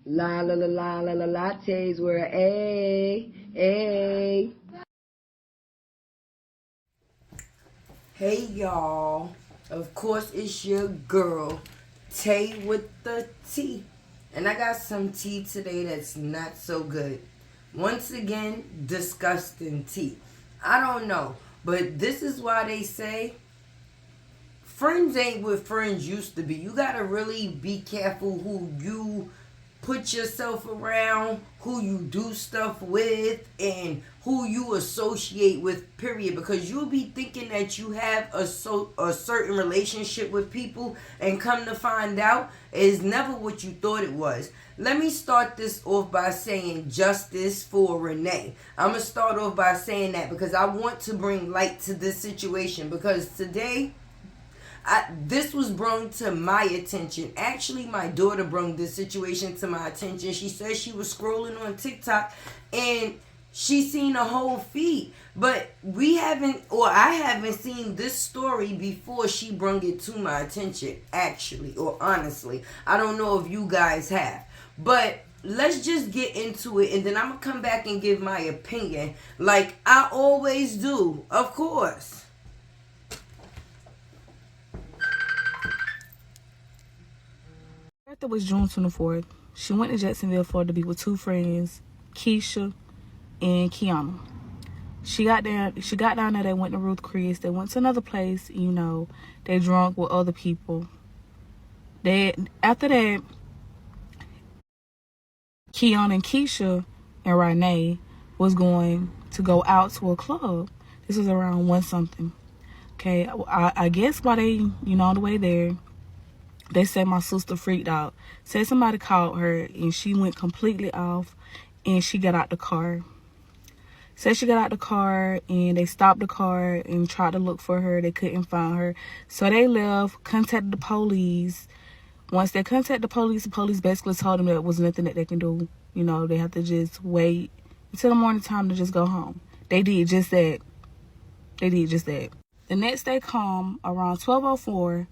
La la la la la la lattes were a. Hey y'all, of course it's your girl, Tay with the T. And I got some tea today that's not so good. Once again, disgusting tea. I don't know, but this is why they say friends ain't what friends used to be. You gotta really be careful who you put yourself around, who you do stuff with, and who you associate with, period. Because you'll be thinking that you have a certain relationship with people, and come to find out, it's never what you thought it was. Let me start this off by saying justice for Ranae. I'm going to start off by saying that because I want to bring light to this situation. Because today, this was brought to my attention. Actually, my daughter brought this situation to my attention. She said she was scrolling on TikTok and she seen a whole feed. But I haven't seen this story before she brought it to my attention, actually, or honestly. I don't know if you guys have. But let's just get into it, and then I'm going to come back and give my opinion like I always do, of course. Her birthday was June 24th. She went to Jacksonville, Florida to be with two friends, Keisha and Kiana. She got down there, they went to Ruth Chris. They went to another place, they drunk with other people. After that, Kiana and Keisha and Ranae was going to go out to a club. This was around 1 something. Okay, I guess while they, on the way there, they said my sister freaked out. Said somebody called her and she went completely off and she got out the car. Said she got out the car and they stopped the car and tried to look for her. They couldn't find her. So they left, contacted the police. Once they contacted the police basically told them that there was nothing that they can do. They have to just wait until the morning time to just go home. They did just that. The next day come around 12:04.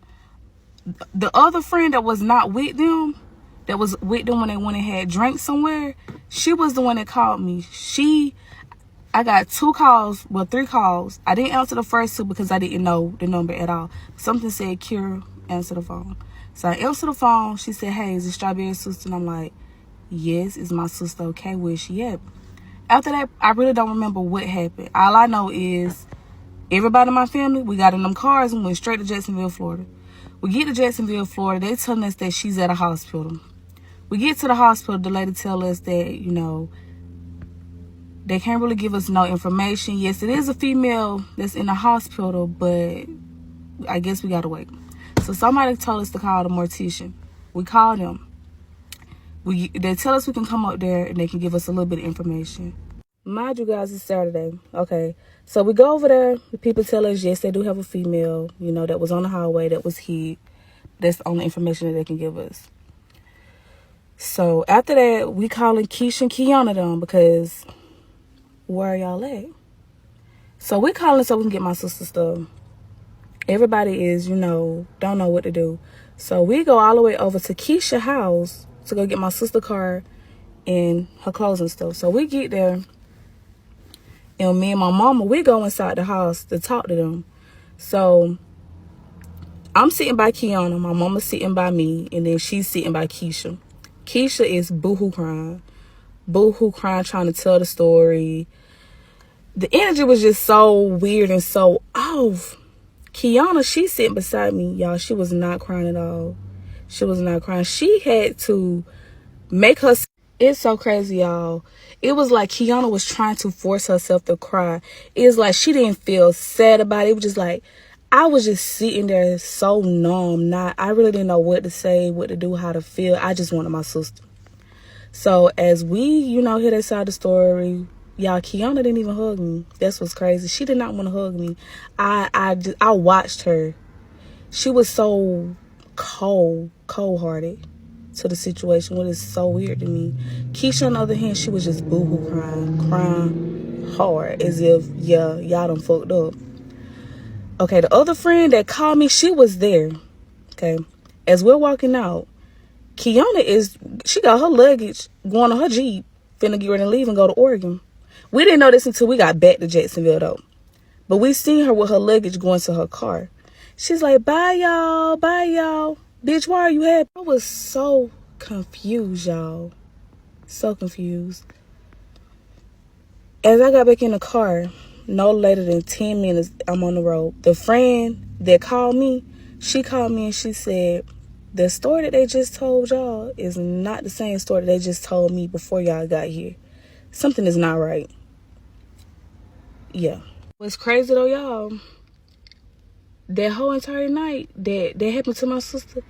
The other friend that was not with them, that was with them when they went and had drinks somewhere, she was the one that called me. I got 3 calls. I didn't answer the first 2 because I didn't know the number at all. Something said, Kira, answer the phone. So I answered the phone. She said, hey, is it Strawberry's sister? And I'm like, yes, it's my sister. Okay, where's she at? After that, I really don't remember what happened. All I know is everybody in my family, we got in them cars and went straight to Jacksonville, Florida. We get to Jacksonville, Florida. They telling us that she's at a hospital. We get to the hospital. The lady tell us that, they can't really give us no information. Yes, it is a female that's in the hospital, but I guess we got to wait. So somebody told us to call the mortician. We called them. They tell us we can come up there and they can give us a little bit of information. Mind you guys, it's Saturday. Okay. So we go over there. The people tell us, yes, they do have a female, that was on the highway, that was hit. That's the only information that they can give us. So after that, we calling Keisha and Kiana them because where are y'all at? So we calling so we can get my sister's stuff. Everybody is, don't know what to do. So we go all the way over to Keisha's house to go get my sister's car and her clothes and stuff. So we get there. And me and my mama, we go inside the house to talk to them. So I'm sitting by Kiana. My mama's sitting by me. And then she's sitting by Keisha. Keisha is boo-hoo crying. Boo-hoo crying, trying to tell the story. The energy was just so weird and so off. Kiana, she's sitting beside me, y'all. She was not crying at all. She was not crying. She had to make her... It's so crazy, y'all. It was like Kiana was trying to force herself to cry. It's like she didn't feel sad about it. It was just like, I was just sitting there so numb. I really didn't know what to say, what to do, how to feel. I just wanted my sister. So as we, hear that side of the story, y'all, Kiana didn't even hug me. That's what's crazy. She did not want to hug me. I watched her. She was so cold-hearted to the situation, which is so weird to me. Keisha, on the other hand, she was just boo-hoo crying hard, as if, y'all done fucked up. Okay, the other friend that called me, she was there. Okay, as we're walking out, She got her luggage going on her Jeep, finna get ready to leave and go to Oregon. We didn't know this until we got back to Jacksonville though. But we seen her with her luggage going to her car. She's like, bye y'all, bye y'all. Bitch, why are you happy? I was so confused, y'all. So confused. As I got back in the car, no later than 10 minutes, I'm on the road. The friend that called me, she called me and she said, the story that they just told y'all is not the same story that they just told me before y'all got here. Something is not right. Yeah. What's crazy though, y'all, that whole entire night that happened to my sister,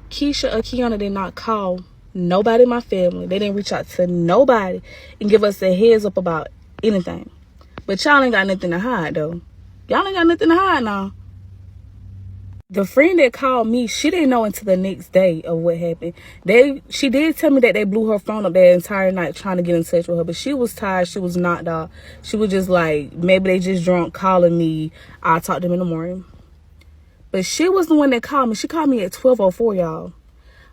Keisha or Kiana did not call nobody in my family. They didn't reach out to nobody and give us a heads up about anything. But y'all ain't got nothing to hide though. Y'all ain't got nothing to hide now. The friend that called me, she didn't know until the next day of what happened. She did tell me that they blew her phone up that entire night trying to get in touch with her. But she was tired. She was knocked out. She was just like, maybe they just drunk calling me. I'll talk to them in the morning. But she was the one that called me. She called me at 12:04, y'all.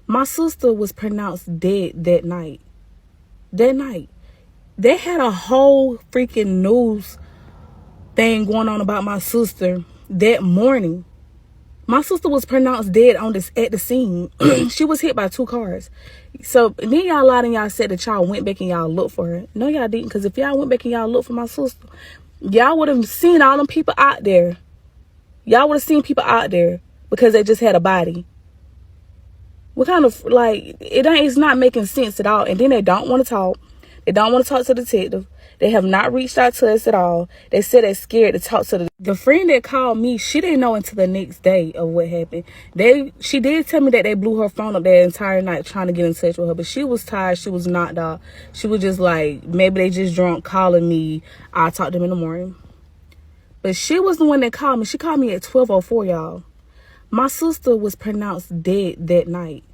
My sister was pronounced dead that night. That night. They had a whole freaking news thing going on about my sister that morning. My sister was pronounced dead at the scene. She was hit by 2 cars. So then y'all lied and y'all said that y'all went back and y'all looked for her. No, y'all didn't. Because if y'all went back and y'all looked for my sister, y'all would have seen all them people out there. Y'all would have seen people out there because they just had a body. What kind of, like, it's not making sense at all. And then they don't want to talk. They don't want to talk to the detective. They have not reached out to us at all. They said they're scared to talk to the friend that called me. She didn't know until the next day of what happened. She did tell me that they blew her phone up that entire night trying to get in touch with her. But she was tired. She was knocked out. She was just like, maybe they just drunk calling me. I'll talk to them in the morning. But she was the one that called me. She called me at 12:04, y'all. My sister was pronounced dead that night.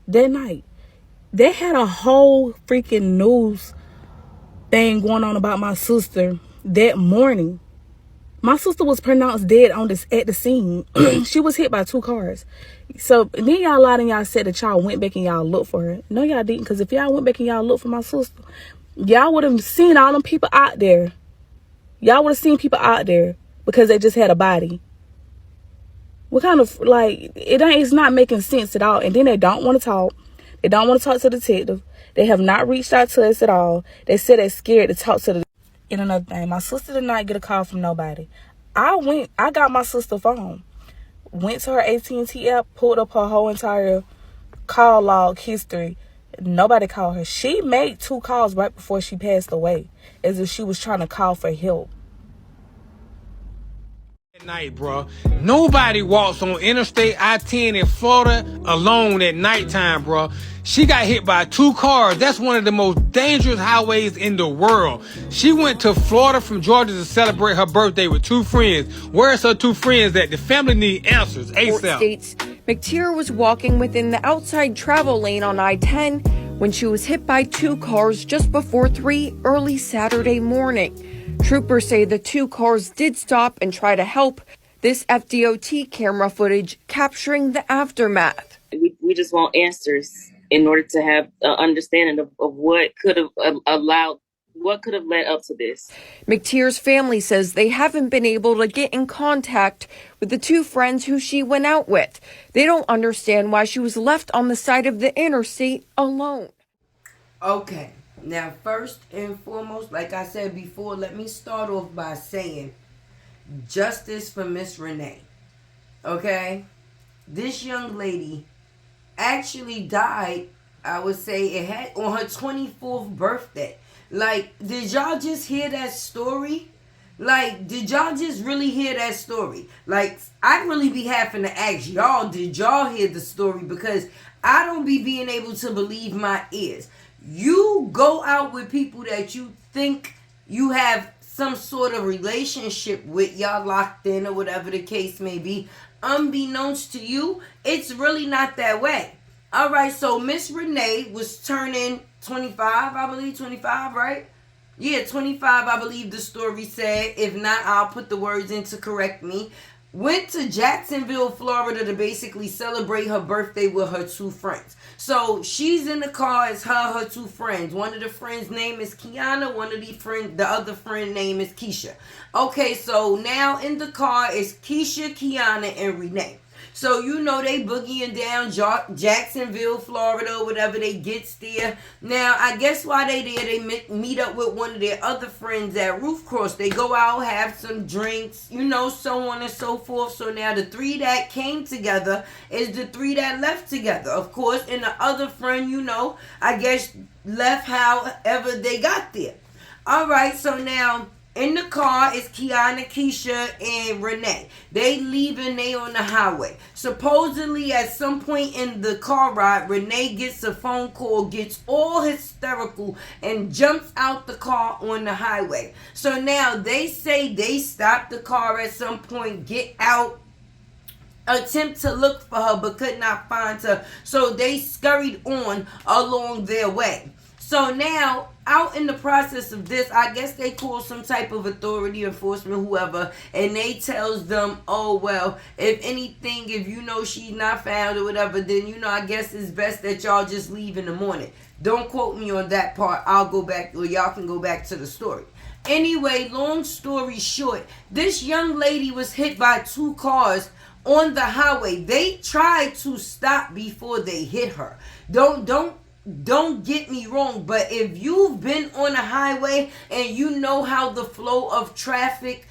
That night. They had a whole freaking news thing going on about my sister that morning. My sister was pronounced dead at the scene. She was hit by 2 cars. So then y'all lied and y'all said that y'all went back and y'all looked for her. No, y'all didn't. Because if y'all went back and y'all looked for my sister, y'all would have seen all them people out there. Y'all would have seen people out there because they just had a body. What kind of, like, it's not making sense at all. And then they don't want to talk. They don't want to talk to the detective. They have not reached out to us at all. They said they're scared to talk to the. And another thing, my sister did not get a call from nobody. I got my sister's phone. Went to her AT&T app, pulled up her whole entire call log history. Nobody called her. She made 2 calls right before she passed away, as if she was trying to call for help. At night, bro. Nobody walks on Interstate I-10 in Florida alone at nighttime, bro. She got hit by 2 cars. That's one of the most dangerous highways in the world. She went to Florida from Georgia to celebrate her birthday with 2 friends. Where's her 2 friends at? The family need answers ASAP. Court states McTeer was walking within the outside travel lane on I-10 when she was hit by 2 cars just before 3 early Saturday morning. Troopers say the 2 cars did stop and try to help. This FDOT camera footage capturing the aftermath. We just want answers in order to have an understanding of what could have what could have led up to this. McTeer's family says they haven't been able to get in contact with the 2 friends who she went out with. They don't understand why she was left on the side of the interstate alone. Okay, now first and foremost, like I said before, let me start off by saying justice for Miss Ranae. Okay? This young lady actually died, I would say, it had on her 24th birthday. Like, did y'all just hear that story? Like, did y'all just really hear that story? Like, I really be having to ask y'all, did y'all hear the story? Because I don't be being able to believe my ears. You go out with people that you think you have some sort of relationship with, y'all locked in or whatever the case may be. Unbeknownst to you, it's really not that way. All right, so Miss Ranae was turning 25, I believe, 25, right? Yeah, 25, I believe the story said. If not, I'll put the words in to correct me. went to Jacksonville, Florida to basically celebrate her birthday with her two friends. So she's in the car. It's her two friends. One of the friends' name is Kiana. The other friend name is Keisha. Okay, so now in the car is Keisha, Kiana, and Ranae. So, you know, they boogieing down Jacksonville, Florida, whatever they gets there. Now, I guess while they there, they meet up with one of their other friends at Roof Cross. They go out, have some drinks, you know, so on and so forth. So now the three that came together is the three that left together. Of course, and the other friend, you know, I guess left however they got there. All right, so now in the car is Kiana, Keisha, and Ranae. They leaving, they on the highway. Supposedly, at some point in the car ride, Ranae gets a phone call, gets all hysterical, and jumps out the car on the highway. So now they say they stopped the car at some point, get out, attempt to look for her, but could not find her. So they scurried on along their way. So now, out in the process of this, I guess they call some type of authority, enforcement, whoever, and they tells them, oh, well, if anything, if you know she's not found or whatever, then, you know, I guess it's best that y'all just leave in the morning. Don't quote me on that part. I'll go back, or y'all can go back to the story. Anyway, long story short, this young lady was hit by two cars on the highway. They tried to stop before they hit her. Don't get me wrong, but if you've been on a highway and you know how the flow of traffic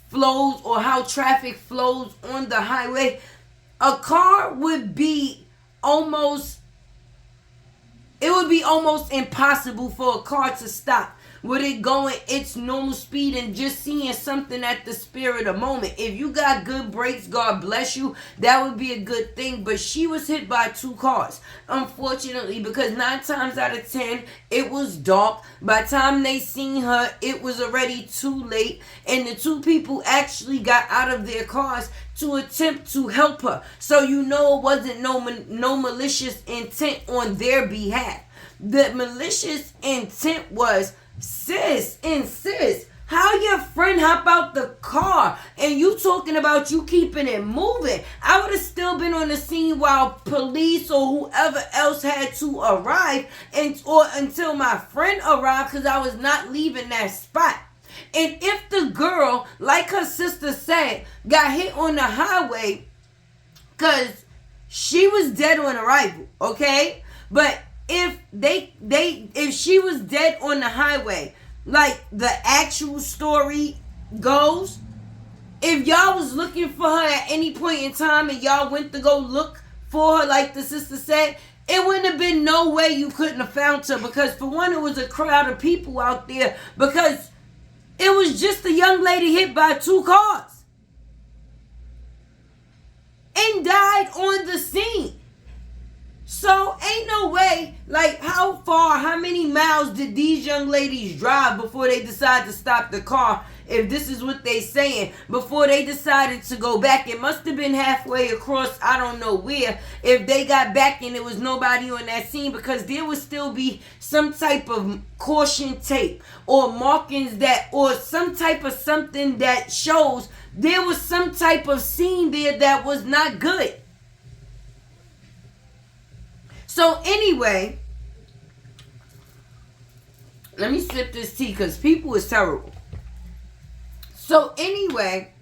flows or how traffic flows on the highway, a car would be almost impossible for a car to stop with it going its normal speed and just seeing something at the spur of the moment. If you got good brakes, God bless you, that would be a good thing. But she was hit by two cars, unfortunately, because 9 times out of 10, it was dark. By the time they seen her, it was already too late, and the two people actually got out of their cars to attempt to help her. So you know it wasn't no malicious intent on their behalf. The malicious intent was, sis, how your friend hop out the car and you talking about you keeping it moving? I would have still been on the scene while police or whoever else had to arrive or until my friend arrived, because I was not leaving that spot. And if the girl, like her sister said, got hit on the highway, because she was dead on arrival, okay? But if she was dead on the highway, like the actual story goes, if y'all was looking for her at any point in time and y'all went to go look for her, like the sister said, it wouldn't have been no way you couldn't have found her, because for one, it was a crowd of people out there, because it was just a young lady hit by two cars and died on the scene. So ain't no way, like how many miles did these young ladies drive before they decided to stop the car? If this is what they saying, before they decided to go back, it must have been halfway across, I don't know where, if they got back and there was nobody on that scene, because there would still be some type of caution tape or markings or some type of something that shows there was some type of scene there that was not good. So anyway, let me sip this tea because people is terrible. So anyway,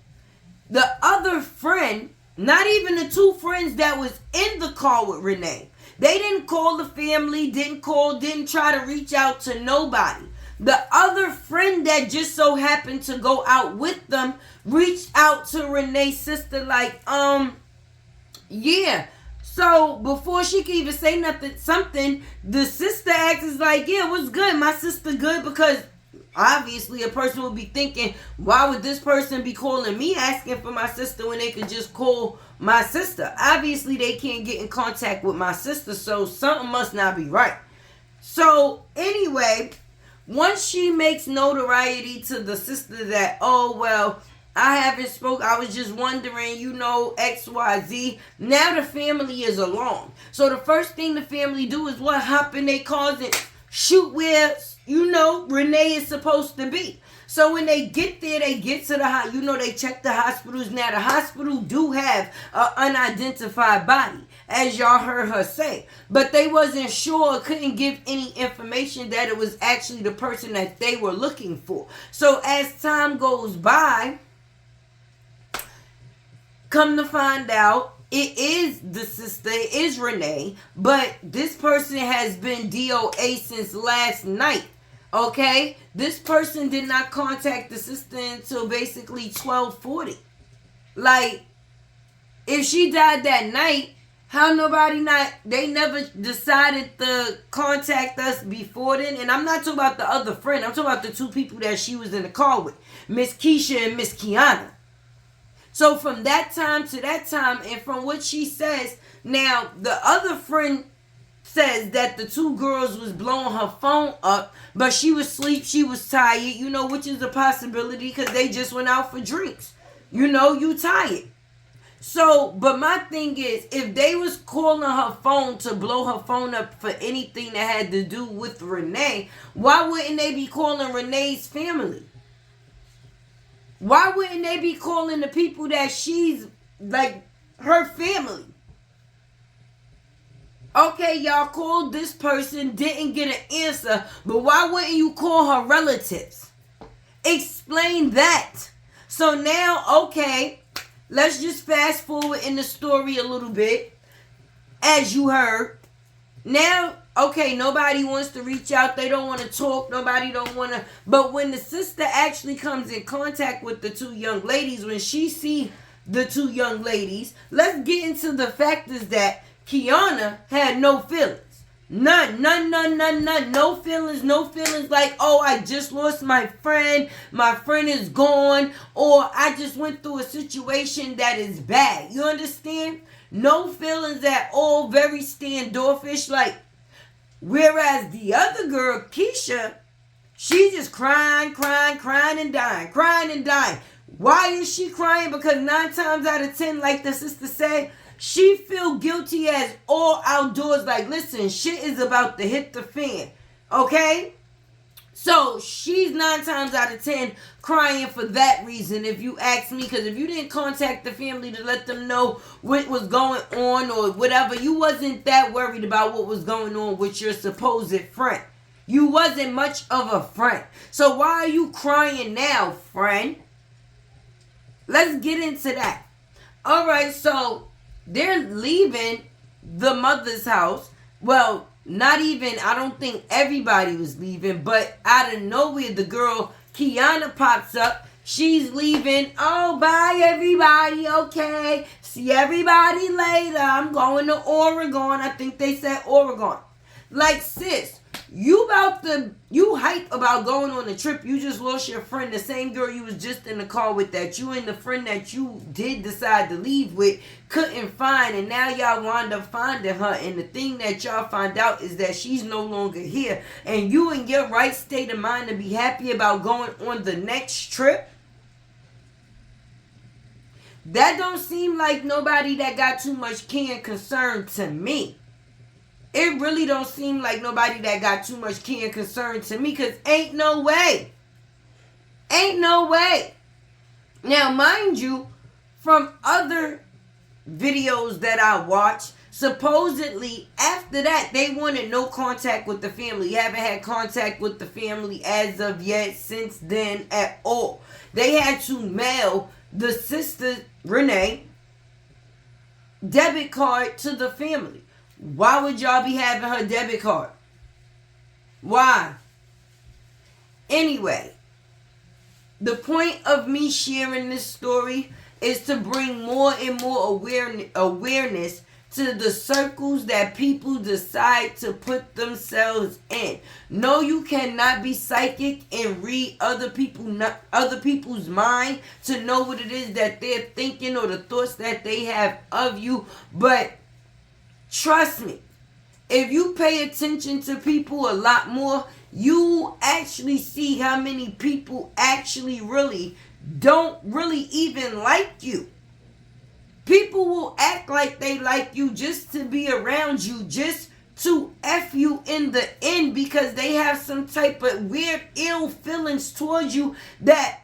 the other friend, not even the two friends that was in the car with Ranae, they didn't call the family, didn't try to reach out to nobody. The other friend that just so happened to go out with them reached out to Ranae's sister like, yeah. So before she could even say something, the sister acts like, yeah, what's good? My sister good? Because obviously a person would be thinking, why would this person be calling me asking for my sister when they could just call my sister? Obviously they can't get in contact with my sister, so something must not be right. So anyway, once she makes notoriety to the sister that, oh, well, I haven't spoke. I was just wondering, XYZ. Now the family is along. So the first thing the family do is hop in their cars and shoot where, Ranae is supposed to be. So when they get there, they get to the they check the hospitals. Now the hospital do have an unidentified body, as y'all heard her say, but they wasn't sure, couldn't give any information that it was actually the person that they were looking for. So as time goes by, come to find out, it is the sister, it is Ranae, but this person has been DOA since last night. Okay, this person did not contact the sister until basically 12:40. Like, if she died that night, how they never decided to contact us before then? And I'm not talking about the other friend. I'm talking about the two people that she was in the car with, Miss Keisha and Miss Kiana. So from that time to that time, and from what she says, now the other friend says that the two girls was blowing her phone up, but she was asleep, she was tired, which is a possibility because they just went out for drinks. You tired. So, but my thing is, if they was calling her phone to blow her phone up for anything that had to do with Ranae, why wouldn't they be calling Renee's family? Why wouldn't they be calling the people that she's, like, her family? Okay, y'all called this person, didn't get an answer, but why wouldn't you call her relatives? Explain that. So now, okay, let's just fast forward in the story a little bit. As you heard, now, okay, nobody wants to reach out. They don't want to talk. Nobody don't want to. But when the sister actually comes in contact with the two young ladies, when she see the two young ladies, let's get into the factors that Kiana had no feelings. None. No feelings like, oh, I just lost my friend. My friend is gone. Or I just went through a situation that is bad. You understand? No feelings at all. Very standoffish. Like, whereas the other girl, Keisha, she just crying and dying. Why is she crying? Because 9 times out of 10, like the sister said, she feel guilty as all outdoors. Like, listen, shit is about to hit the fan. Okay? So, she's 9 times out of 10 crying for that reason, if you ask me. Because if you didn't contact the family to let them know what was going on or whatever, you wasn't that worried about what was going on with your supposed friend. You wasn't much of a friend. So, why are you crying now, friend? Let's get into that. Alright, so they're leaving the mother's house. Well, not even, I don't think everybody was leaving, but out of nowhere, the girl, Kiana, pops up. She's leaving. Oh, bye, everybody. Okay. See everybody later. I'm going to Oregon. I think they said Oregon. Like, sis, you hype about going on a trip. You just lost your friend, the same girl you was just in the car with, that you and the friend that you did decide to leave with couldn't find, and now y'all wound up finding her, and the thing that y'all find out is that she's no longer here, and you in your right state of mind to be happy about going on the next trip? That don't seem like nobody that got too much care and concern to me. It really don't seem like nobody that got too much care and concern to me, because ain't no way. Ain't no way. Now, mind you, from other videos that I watched, supposedly after that, they wanted no contact with the family. Haven't had contact with the family as of yet since then at all. They had to mail the sister, Ranae, debit card to the family. Why would y'all be having her debit card? Why? Anyway, the point of me sharing this story is to bring more and more awareness to the circles that people decide to put themselves in. No, you cannot be psychic and read other people's mind to know what it is that they're thinking or the thoughts that they have of you. But trust me, if you pay attention to people a lot more, you actually see how many people actually don't really even like you. People will act like they like you just to be around you, just to F you in the end because they have some type of weird ill feelings towards you that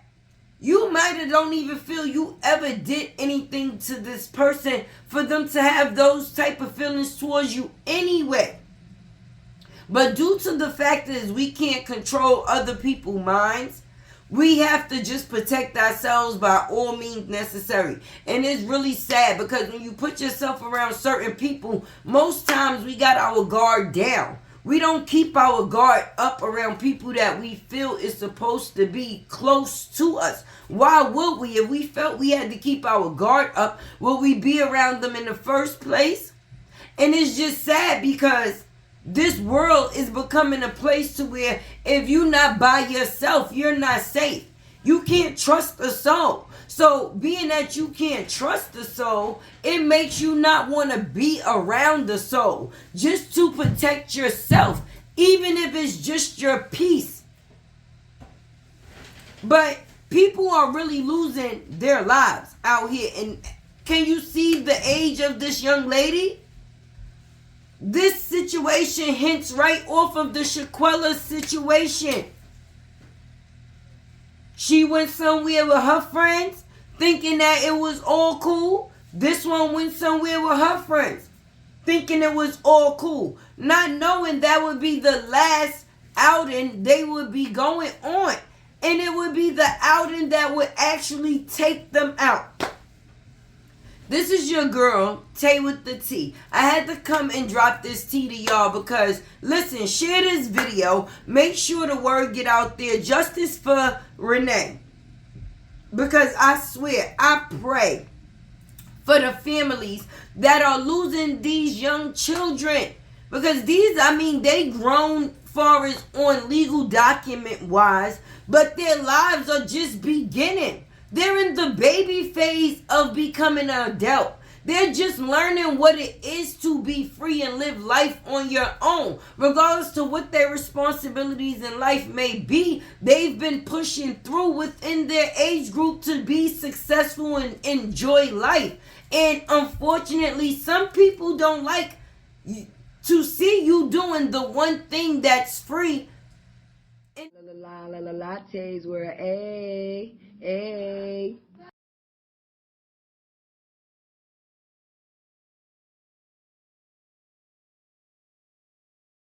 you might have don't even feel you ever did anything to this person for them to have those type of feelings towards you anyway. But due to the fact that we can't control other people's minds, we have to just protect ourselves by all means necessary. And it's really sad because when you put yourself around certain people, most times we got our guard down. We don't keep our guard up around people that we feel is supposed to be close to us. Why would we? If we felt we had to keep our guard up, would we be around them in the first place? And it's just sad because this world is becoming a place to where if you're not by yourself, you're not safe. You can't trust a soul. So being that you can't trust the soul, it makes you not want to be around the soul just to protect yourself, even if it's just your peace. But people are really losing their lives out here. And can you see the age of this young lady? This situation hints right off of the Shaquella situation. She went somewhere with her friends thinking that it was all cool. This one went somewhere with her friends thinking it was all cool. Not knowing that would be the last outing they would be going on. And it would be the outing that would actually take them out. This is your girl, Tay with the T. I had to come and drop this tea to y'all because, listen, share this video. Make sure the word get out there. Justice for Ranae. Because I swear, I pray for the families that are losing these young children. Because these, they grown far as on legal document wise, but their lives are just beginning. They're in the baby phase of becoming an adult. They're just learning what it is to be free and live life on your own. Regardless to what their responsibilities in life may be, they've been pushing through within their age group to be successful and enjoy life. And unfortunately, some people don't like to see you doing the one thing that's free. Lattes were a.